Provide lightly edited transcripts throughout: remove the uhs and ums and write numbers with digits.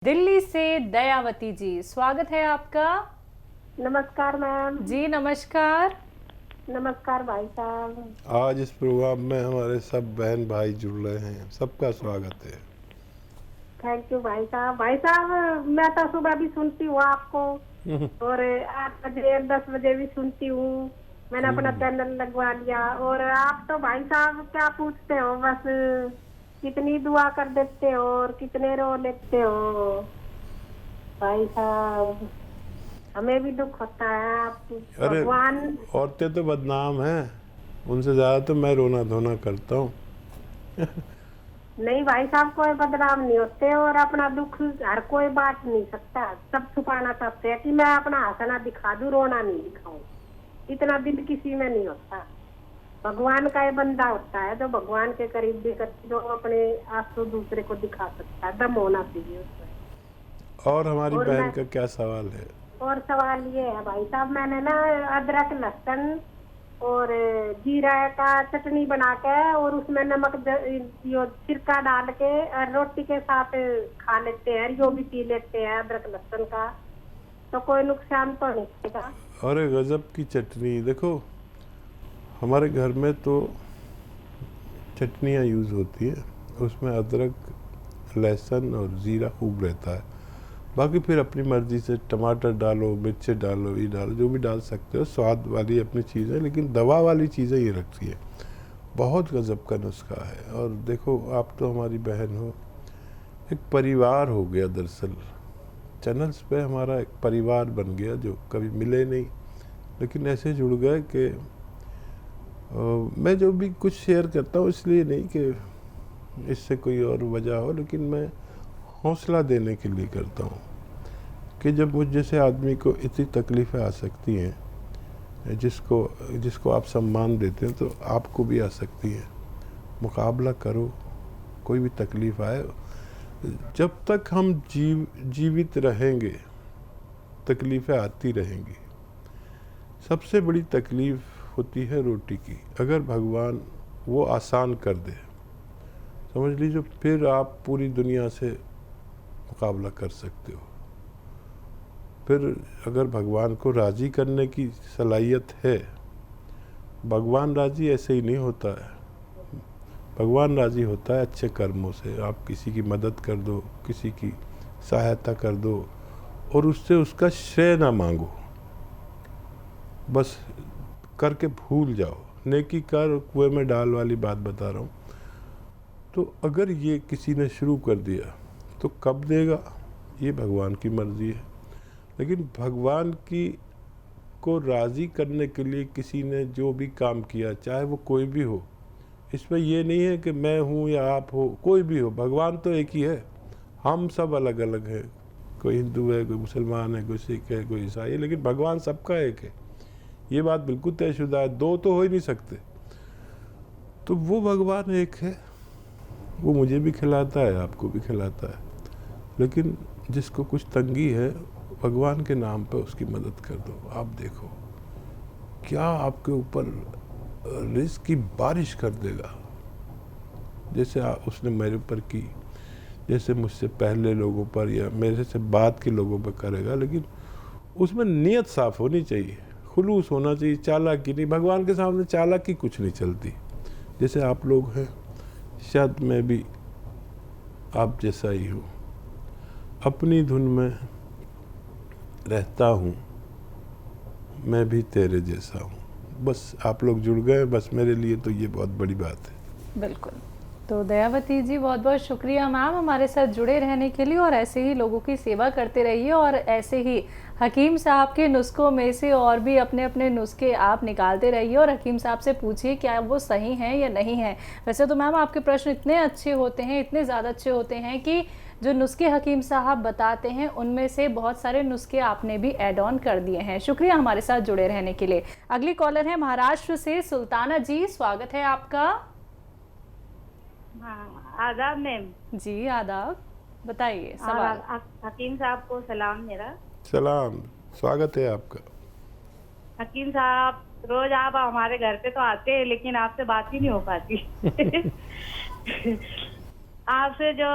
दिल्ली से दयावती जी, स्वागत है आपका। नमस्कार मैम। जी नमस्कार। नमस्कार भाई साहब। आज इस प्रोग्राम में हमारे सब बहन भाई जुड़ रहे हैं, सबका स्वागत है। थैंक यू भाई साहब। भाई साहब मैं तो सुबह भी सुनती हूँ आपको और 8 बजे 10 बजे भी सुनती हूँ। मैंने अपना चैनल लगवा लिया और आप तो भाई साहब क्या पूछते हो, बस कितनी दुआ कर देते हो और कितने रो लेते हो भाई साहब। हमें भी दुख होता है। आप अरे भगवान। औरतें तो बदनाम हैं, उनसे ज़्यादा तो मैं रोना धोना करता हूँ। नहीं भाई साहब, कोई बदनाम नहीं होते और अपना दुख हर कोई बांट नहीं सकता। सब छुपाना चाहते हैं कि मैं अपना हंसना दिखा दूं, रोना नहीं दिखाऊं। इतना दिल किसी में नहीं होता। भगवान का ये बंदा होता है जो भगवान के करीब भी करती, जो अपने आंसू दूसरे को दिखा सकता है। दम होना चाहिए उसमें। और हमारी और बहन का क्या सवाल है? और सवाल ये है भाई साहब, मैंने ना अदरक लहसुन और जीरा का चटनी बना के और उसमें नमक यो सिरका डाल के और रोटी के साथ खा लेते हैं, यो भी पी लेते हैं अदरक लहसुन का, तो कोई नुकसान तो नहीं होगा? अरे गजब की चटनी। देखो हमारे घर में तो चटनियाँ यूज़ होती है, उसमें अदरक लहसुन और ज़ीरा खूब रहता है। बाकी फिर अपनी मर्ज़ी से टमाटर डालो, मिर्च डालो, ये डालो, जो भी डाल सकते हो। स्वाद वाली अपनी चीज़ है, लेकिन दवा वाली चीज़ें ये रखती है। बहुत गजब का नुस्खा है। और देखो आप तो हमारी बहन हो, एक परिवार हो गया दरअसल। चैनल्स पे हमारा एक परिवार बन गया, जो कभी मिले नहीं लेकिन ऐसे जुड़ गए कि मैं जो भी कुछ शेयर करता हूँ इसलिए नहीं कि इससे कोई और वजह हो, लेकिन मैं हौसला देने के लिए करता हूँ कि जब मुझ जैसे आदमी को इतनी तकलीफ़ें आ सकती हैं, जिसको आप सम्मान देते हैं, तो आपको भी आ सकती है। मुकाबला करो, कोई भी तकलीफ़ आए। जब तक हम जीवित रहेंगे तकलीफ़ें आती रहेंगी। सबसे बड़ी तकलीफ़ होती है रोटी की। अगर भगवान वो आसान कर दे, समझ लीजिए, फिर आप पूरी दुनिया से मुकाबला कर सकते हो। फिर अगर भगवान को राज़ी करने की सलाहियत है, भगवान राज़ी ऐसे ही नहीं होता है। भगवान राज़ी होता है अच्छे कर्मों से। आप किसी की मदद कर दो, किसी की सहायता कर दो और उससे उसका श्रेय ना मांगो, बस करके भूल जाओ। नेकी कर कुएं में डाल वाली बात बता रहा हूँ। तो अगर ये किसी ने शुरू कर दिया तो कब देगा, ये भगवान की मर्ज़ी है। लेकिन भगवान की को राज़ी करने के लिए किसी ने जो भी काम किया, चाहे वो कोई भी हो, इसमें ये नहीं है कि मैं हूँ या आप हो, कोई भी हो, भगवान तो एक ही है। हम सब अलग अलग हैं, कोई हिंदू है, कोई मुसलमान है, कोई सिख है, कोई ईसाई है, लेकिन भगवान सबका एक है। ये बात बिल्कुल तयशुदा है, दो तो हो ही नहीं सकते। तो वो भगवान एक है, वो मुझे भी खिलाता है, आपको भी खिलाता है। लेकिन जिसको कुछ तंगी है, भगवान के नाम पे उसकी मदद कर दो। आप देखो क्या आपके ऊपर रिस्क की बारिश कर देगा, जैसे उसने मेरे ऊपर की, जैसे मुझसे पहले लोगों पर या मेरे से बाद के लोगों पर करेगा। लेकिन उसमें नीयत साफ होनी चाहिए, खुलूस होना चाहिए, चालाकी नहीं। भगवान के सामने चालाकी कुछ नहीं चलती। जैसे आप लोग हैं, शायद मैं भी आप जैसा ही हूँ, अपनी धुन में रहता हूँ, मैं भी तेरे जैसा हूँ। बस आप लोग जुड़ गए, बस मेरे लिए तो ये बहुत बड़ी बात है। बिल्कुल। तो दयावती जी बहुत बहुत शुक्रिया मैम हमारे साथ जुड़े रहने के लिए, और ऐसे ही लोगों की सेवा करते रहिए और ऐसे ही हकीम साहब के नुस्खों में से और भी अपने अपने नुस्खे आप निकालते रहिए और हकीम साहब से पूछिए क्या वो सही हैं या नहीं हैं। वैसे तो मैम आपके प्रश्न इतने अच्छे होते हैं, इतने ज़्यादा अच्छे होते हैं कि जो नुस्खे हकीम साहब बताते हैं उनमें से बहुत सारे नुस्खे आपने भी ऐड ऑन कर दिए हैं। शुक्रिया हमारे साथ जुड़े रहने के लिए। अगली कॉलर है महाराष्ट्र से सुल्ताना जी, स्वागत है आपका। हाँ, आदाब मैम। जी आदाब, बताइए सवाल। हकीम साहब को सलाम मेरा। सलाम, स्वागत है आपका। हकीम साहब, रोज आप हमारे घर पे तो आते हैं लेकिन आपसे बात ही नहीं हो पाती। आपसे जो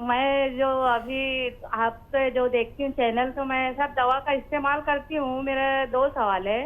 मैं जो अभी आपसे जो देखती हूँ चैनल, तो मैं सब दवा का इस्तेमाल करती हूँ। मेरे 2 सवाल है।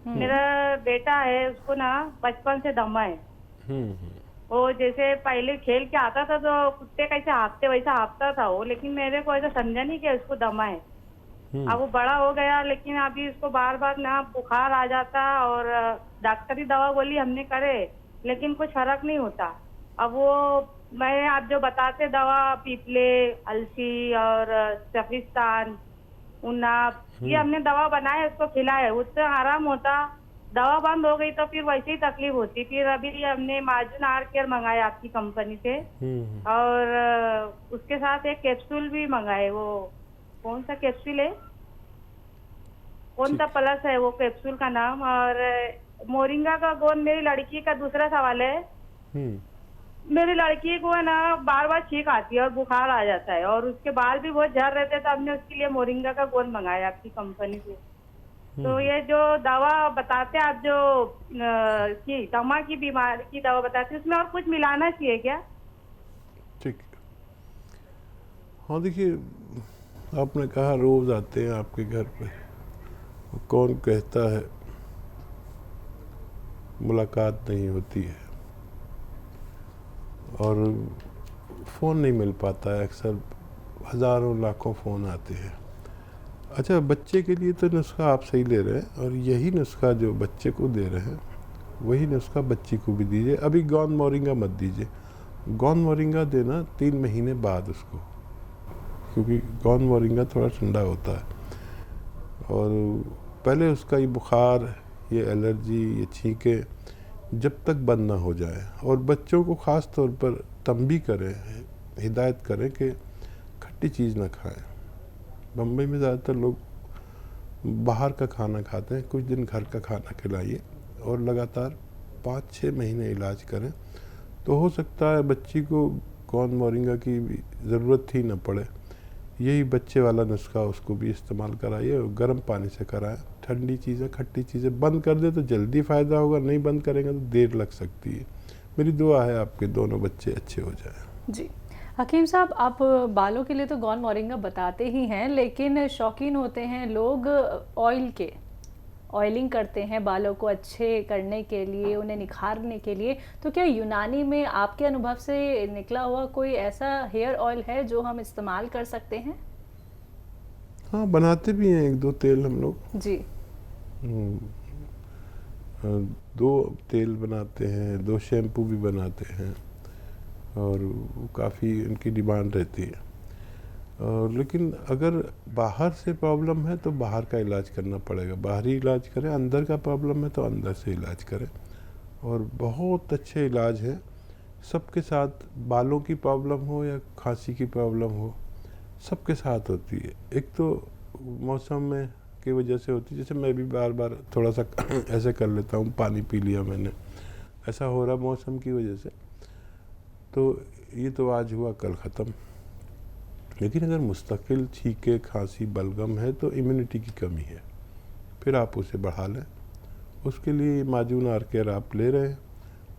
मेरा बेटा है, उसको ना बचपन से दमा है। वो जैसे पहले खेल के आता था तो कुत्ते कैसे हाँफते वैसा हाँफता था वो, लेकिन मेरे को ऐसा समझा नहीं कि उसको दमा है। अब वो बड़ा हो गया, लेकिन अभी उसको बार बार ना बुखार आ जाता और डॉक्टरी दवा गोली हमने करे, लेकिन कुछ फर्क नहीं होता। अब वो मैं आप जो बताते दवा, पीपले, अलसी और सफिस्तान, उन्नाप, ये हमने दवा बनाए, उसको खिलाए, उससे आराम होता। दवा बंद हो गई तो फिर वैसे ही तकलीफ होती। फिर अभी हमने मार्जिन आर केयर मंगाया आपकी कंपनी से, और उसके साथ एक कैप्सूल भी मंगाए। वो कौन सा कैप्सूल है, कौन सा प्लस है वो कैप्सूल का नाम। और मोरिंगा का गोंद, मेरी लड़की का दूसरा सवाल है। मेरी लड़की को है ना बार बार छींक आती है और बुखार आ जाता है, और उसके बाल भी बहुत झड़ रहे थे, तो हमने उसके लिए मोरिंगा का गोंद मंगाया आपकी कंपनी से। तो ये जो दवा बताते हैं आप, जो की दमा की बीमारी की दवा बताते हैं, उसमें और कुछ मिलाना चाहिए क्या? ठीक है। हाँ देखिए, आपने कहा रोज आते हैं आपके घर पे, कौन कहता है मुलाकात नहीं होती है, और फ़ोन नहीं मिल पाता है, अक्सर हज़ारों लाखों फ़ोन आते हैं। अच्छा, बच्चे के लिए तो नुस्खा आप सही ले रहे हैं, और यही नुस्खा जो बच्चे को दे रहे हैं वही नुस्खा बच्ची को भी दीजिए। अभी गोंद मोरिंगा मत दीजिए, गोंद मोरिंगा देना 3 महीने बाद उसको, क्योंकि गोंद मोरिंगा थोड़ा ठंडा होता है, और पहले उसका ये बुखार, ये एलर्जी, ये छींके जब तक बंद ना हो जाए। और बच्चों को ख़ास तौर पर तंबी करें, हिदायत करें कि खट्टी चीज़ ना खाएं। बम्बई में ज़्यादातर लोग बाहर का खाना खाते हैं, कुछ दिन घर का खाना खिलाइए और लगातार 5-6 महीने इलाज करें, तो हो सकता है बच्ची को गोंद मोरिंगा की ज़रूरत ही ना पड़े। यही बच्चे वाला नुस्खा उसको भी इस्तेमाल कराइए, और गर्म पानी से कराएं। ठंडी चीज़ें, खट्टी चीज़ें बंद कर दे तो जल्दी फ़ायदा होगा, नहीं बंद करेंगे तो देर लग सकती है। मेरी दुआ है आपके दोनों बच्चे अच्छे हो जाएं। जी हकीम साहब, आप बालों के लिए तो गोंद मोरिंगा बताते ही हैं, लेकिन शौकीन होते हैं लोग ऑयल के, ऑयलिंग करते हैं बालों को अच्छे करने के लिए, उन्हें निखारने के लिए। तो क्या यूनानी में आपके अनुभव से निकला हुआ कोई ऐसा हेयर ऑयल है जो हम इस्तेमाल कर सकते हैं? हाँ, बनाते भी हैं 1-2 तेल हम लोग जी। 2 तेल बनाते हैं, 2 शैम्पू भी बनाते हैं, और काफ़ी उनकी डिमांड रहती है। लेकिन अगर बाहर से प्रॉब्लम है तो बाहर का इलाज करना पड़ेगा, बाहरी इलाज करें। अंदर का प्रॉब्लम है तो अंदर से इलाज करें, और बहुत अच्छे इलाज हैं सबके साथ। बालों की प्रॉब्लम हो या खांसी की प्रॉब्लम हो, सबके साथ होती है। एक तो मौसम में की वजह से होती है, जैसे मैं भी बार बार थोड़ा सा ऐसे कर लेता हूँ, पानी पी लिया मैंने, ऐसा हो रहा मौसम की वजह से, तो ये तो आज हुआ कल ख़त्म। लेकिन अगर मुस्तकिल छींके, खांसी, बलगम है तो इम्यूनिटी की कमी है, फिर आप उसे बढ़ा लें। उसके लिए माजून आर केयर आप ले रहे हैं,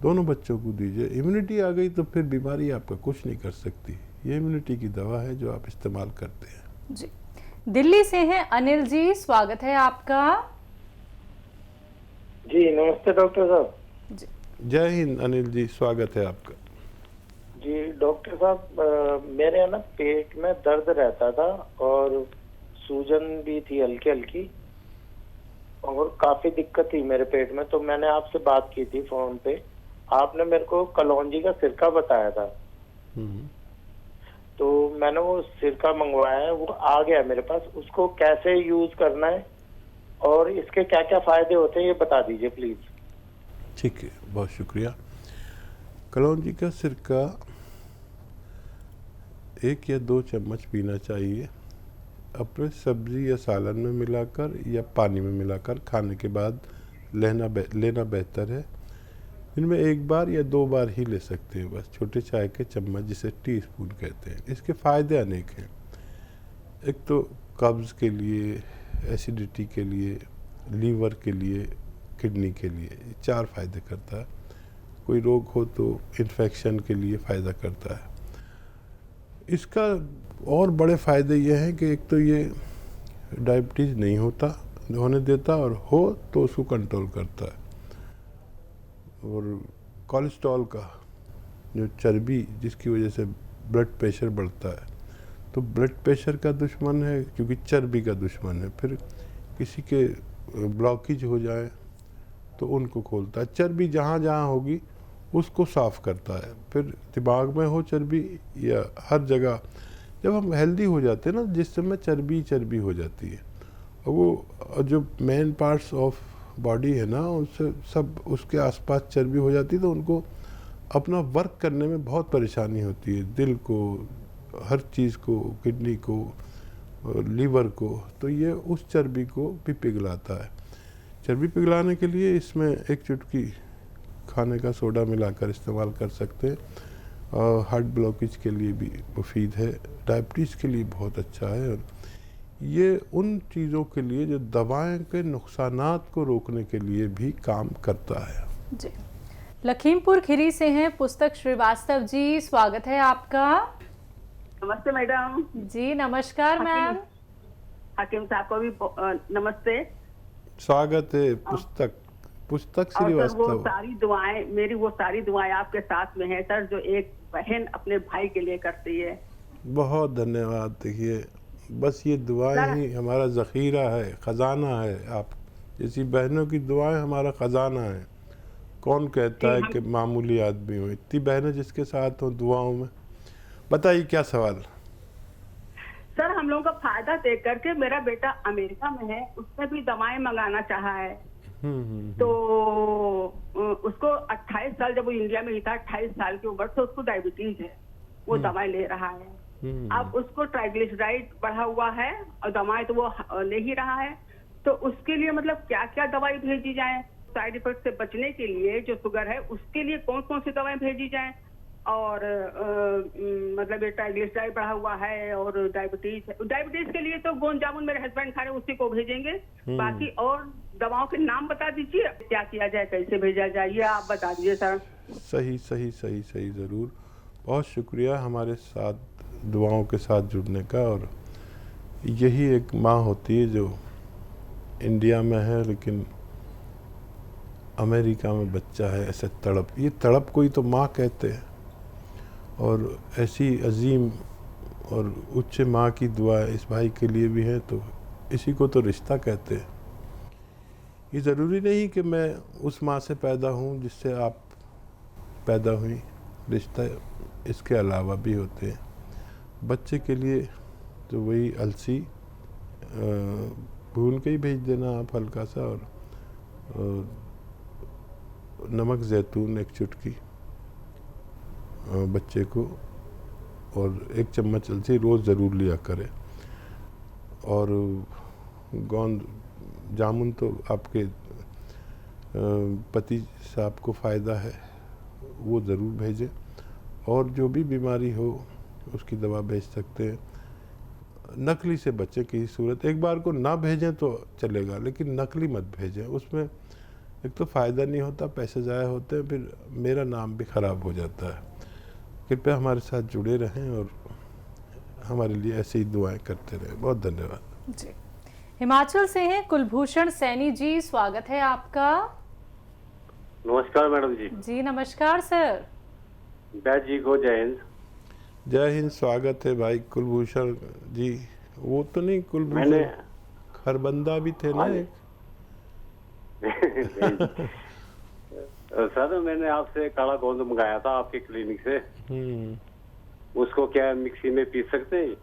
दोनों बच्चों को दीजिए। इम्यूनिटी आ गई तो फिर बीमारी आपका कुछ नहीं कर सकती। ये इम्यूनिटी की दवा है जो आप इस्तेमाल करते हैं। जी, दिल्ली से हैं अनिल जी, स्वागत है आपका। जी नमस्ते डॉक्टर साहब। जी, जय हिंद अनिल जी, स्वागत है आपका। जी डॉक्टर साहब, मेरे ना पेट में दर्द रहता था और सूजन भी थी हल्की हल्की, और काफी दिक्कत थी मेरे पेट में। तो मैंने आपसे बात की थी फोन पे, आपने मेरे को कलौंजी का सिरका बताया था, तो मैंने वो सिरका मंगवाया है, वो आ गया मेरे पास। उसको कैसे यूज करना है और इसके क्या क्या फायदे होते हैं ये बता दीजिए प्लीज। ठीक है, बहुत शुक्रिया। कलौंजी का सिरका 1 या 2 चम्मच पीना चाहिए, अपने सब्जी या सालन में मिलाकर या पानी में मिलाकर खाने के बाद लेना बेहतर है। इनमें 1 बार या 2 बार ही ले सकते हैं बस, छोटे चाय के चम्मच जिसे टीस्पून कहते हैं। इसके फ़ायदे अनेक हैं। एक तो कब्ज़ के लिए, एसिडिटी के लिए, लीवर के लिए, किडनी के लिए 4 फ़ायदे करता है। कोई रोग हो तो इन्फेक्शन के लिए फ़ायदा करता है। इसका और बड़े फ़ायदे ये हैं कि एक तो ये डायबिटीज़ नहीं होने देता, और हो तो उसको कंट्रोल करता है। और कोलेस्ट्रॉल का जो चर्बी जिसकी वजह से ब्लड प्रेशर बढ़ता है, तो ब्लड प्रेशर का दुश्मन है क्योंकि चर्बी का दुश्मन है। फिर किसी के ब्लॉकेज हो जाए तो उनको खोलता है। चर्बी जहाँ जहाँ होगी उसको साफ़ करता है। फिर दिमाग में हो चर्बी या हर जगह, जब हम हेल्दी हो जाते हैं ना, जिस समय चर्बी हो जाती है, और वो जो मेन पार्ट्स ऑफ बॉडी है ना, उससे सब उसके आसपास चर्बी हो जाती है, तो उनको अपना वर्क करने में बहुत परेशानी होती है, दिल को, हर चीज़ को, किडनी को, लीवर को। तो ये उस चर्बी को भी पिघलाता है। चर्बी पिघलाने के लिए इसमें एक चुटकी खाने का सोडा मिलाकर इस्तेमाल कर सकते हैं। और हार्ट ब्लॉकेज के लिए भी मुफीद है, डायबिटीज़ के लिए बहुत अच्छा है। और ये उन चीज़ों के लिए जो दवाएं के नुकसानात को रोकने के लिए भी काम करता है। जी, लखीमपुर खीरी से हैं पुस्तक श्रीवास्तव जी, स्वागत है आपका। नमस्ते मैडम जी नमस्कार मैम। हकीम साहब को भी नमस्ते, स्वागत है। पुस्तक श्रीवास्तव। वो सारी दुआएं, मेरी वो सारी दुआएं आपके साथ में है सर, जो एक बहन अपने भाई के लिए करती है। बहुत धन्यवाद। देखिए, बस ये दुआएं ही हमारा ज़ख़ीरा है, ख़जाना है। आप जैसी बहनों की दुआएं हमारा ख़जाना है। कौन कहता है कि मामूली आदमी हो, इतनी बहनें जिसके साथ हो दुआओं में। बताइए क्या सवाल। सर, हम लोगों का फायदा देख करके मेरा बेटा अमेरिका में है, उसने भी दवाएं मंगाना चाहा है। तो उसको 28 साल, जब वो इंडिया में ही था, 28 साल की उम्र से उसको डायबिटीज है, वो दवाएं ले रहा है। अब उसको ट्राइग्लिसराइड बढ़ा हुआ है और दवाएं तो वो ले ही रहा है। तो उसके लिए मतलब क्या क्या दवाई भेजी जाए, साइड इफेक्ट से बचने के लिए, जो शुगर है उसके लिए कौन कौन सी दवाएं भेजी जाए। और मतलब ये ट्राइग्लिसराइड बढ़ा हुआ है और डायबिटीज के लिए तो गोंद जामुन मेरे हस्बैंड खा रहे, उसी को भेजेंगे। बाकी और दवाओं के नाम बता दीजिए, क्या किया जाए, कैसे भेजा जाए, ये आप बता दीजिए सर। सही ज़रूर। बहुत शुक्रिया हमारे साथ दुआओं के साथ जुड़ने का। और यही एक माँ होती है जो इंडिया में है लेकिन अमेरिका में बच्चा है, ऐसे तड़प, ये तड़प को ही तो माँ कहते हैं। और ऐसी अजीम और उच्च माँ की दुआ इस भाई के लिए भी है, तो इसी को तो रिश्ता कहते हैं। ये ज़रूरी नहीं कि मैं उस माँ से पैदा हूँ जिससे आप पैदा हुई, रिश्ता इसके अलावा भी होते हैं। बच्चे के लिए तो वही अलसी भून के ही भेज देना आप हल्का सा, और नमक ज़ैतून एक चुटकी बच्चे को, और 1 चम्मच अलसी रोज़ ज़रूर लिया करें। और गोंद जामुन तो आपके पति साहब को फ़ायदा है, वो ज़रूर भेजें। और जो भी बीमारी हो उसकी दवा भेज सकते हैं। नकली से बच्चे की सूरत, एक बार को ना भेजें तो चलेगा, लेकिन नकली मत भेजें। उसमें एक तो फ़ायदा नहीं होता, पैसे ज़ाया होते हैं, फिर मेरा नाम भी ख़राब हो जाता है। कृपया हमारे साथ जुड़े रहें और हमारे लिए ऐसे ही दुआएं करते रहें। बहुत धन्यवाद जी। हिमाचल से हैं कुलभूषण सैनी जी, स्वागत है आपका। नमस्कार मैडम जी। जी नमस्कार सर। बैद जी को जय हिंद। जय हिंद, स्वागत है भाई कुलभूषण जी। वो तो नहीं, कुलभूषण खरबंदा भी थे ना एक। सर, मैंने आपसे काला गोंद मंगाया था आपके क्लिनिक से। उसको क्या मिक्सी में पीस सकते हैं?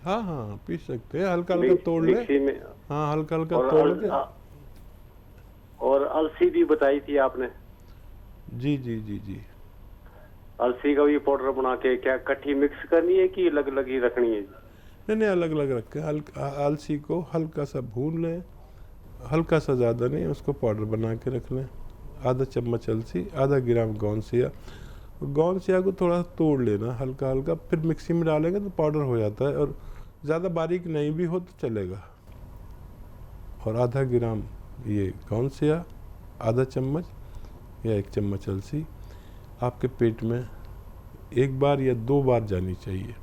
हाँ पीस सकते हैं, हल्का हल्का तोड़ ले। मिक्सी में, हाँ हल्का हल्का तोड़ के। और अलसी भी बताई थी आपने। जी। अलसी का भी पाउडर बना के क्या इकट्ठी मिक्स करनी है कि अलग अलग ही रखनी है? नहीं, अलग अलग रख के अलसी को हल्का सा भून लें, हल्का सा, ज़्यादा नहीं, उसको पाउडर बना के रख लें। आधा चम्मच अलसी, आधा ग्राम गोंद सिया को थोड़ा तोड़ लेना हल्का हल्का, फिर मिक्सी में डालेंगे तो पाउडर हो जाता है। और ज़्यादा बारीक नहीं भी हो तो चलेगा। और आधा ग्राम ये गोंद सिया, आधा चम्मच या 1 चम्मच अलसी आपके पेट में 1 बार या 2 बार जानी चाहिए।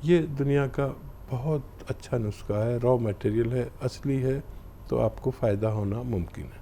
ये दुनिया का बहुत अच्छा नुस्खा है, रॉ मटेरियल है, असली है, तो आपको फ़ायदा होना मुमकिन है।